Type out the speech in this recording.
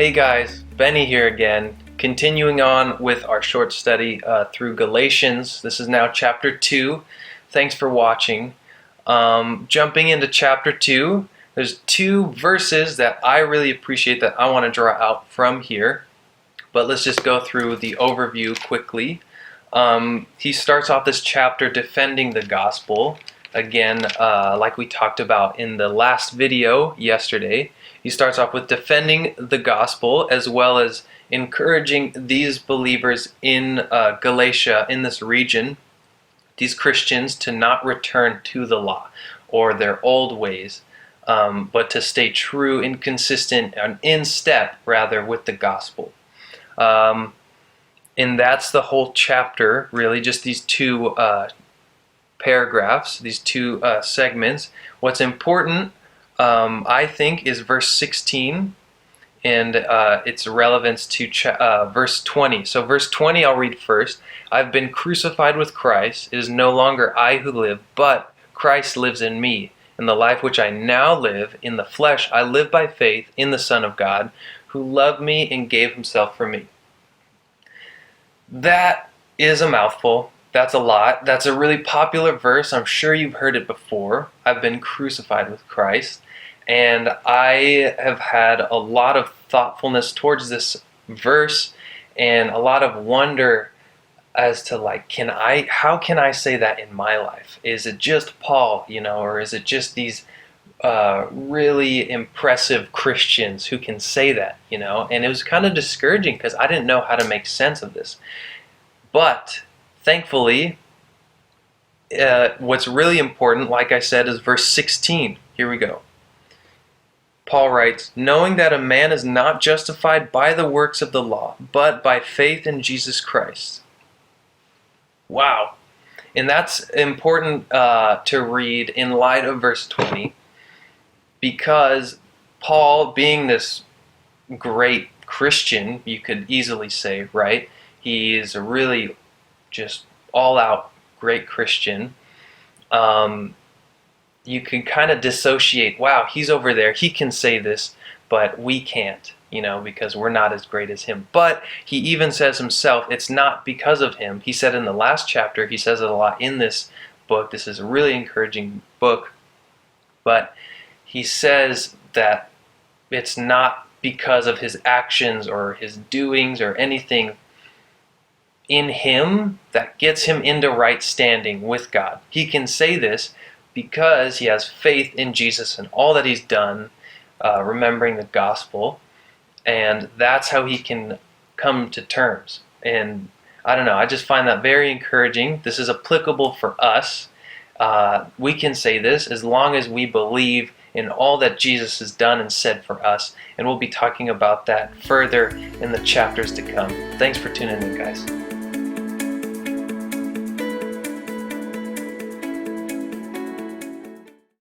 Hey guys, Benny here again, continuing on with our short study through Galatians. This is now chapter 2. Thanks for watching. Jumping into chapter 2, there's two verses that I really appreciate that I want to draw out from here. But let's just go through the overview quickly. He starts off this chapter defending the gospel. Again, like we talked about in the last video yesterday, he starts off with defending the gospel as well as encouraging these believers in Galatia, in this region, these Christians, to not return to the law or their old ways, but to stay true and consistent and in step, rather, with the gospel. And that's the whole chapter, really, just these two paragraphs, these two segments. What's important, I think, is verse 16 and its relevance to verse 20. So verse 20 I'll read first. I've been crucified with Christ. It is no longer I who live, but Christ lives in me. In the life which I now live in the flesh, I live by faith in the Son of God, who loved me and gave himself for me. That is a mouthful. That's a lot. That's a really popular verse. I'm sure you've heard it before. I've been crucified with Christ. And I have had a lot of thoughtfulness towards this verse and a lot of wonder as to, like, how can I say that in my life? Is it just Paul, or is it just these really impressive Christians who can say that, And it was kind of discouraging because I didn't know how to make sense of this. But thankfully, what's really important, like I said, is verse 16. Here we go. Paul writes, knowing that a man is not justified by the works of the law, but by faith in Jesus Christ. Wow. And that's important to read in light of verse 20, because Paul, being this great Christian, you could easily say, right? He is a really just all-out great Christian. You can kind of dissociate, wow, he's over there, he can say this, but we can't, because we're not as great as him. But he even says himself, it's not because of him. He said in the last chapter, he says it a lot in this book. This is a really encouraging book. But he says that it's not because of his actions or his doings or anything in him that gets him into right standing with God. He can say this because he has faith in Jesus and all that he's done, remembering the gospel, and that's how he can come to terms. And I don't know, I just find that very encouraging. This is applicable for us. We can say this as long as we believe in all that Jesus has done and said for us, and we'll be talking about that further in the chapters to come. Thanks for tuning in, guys.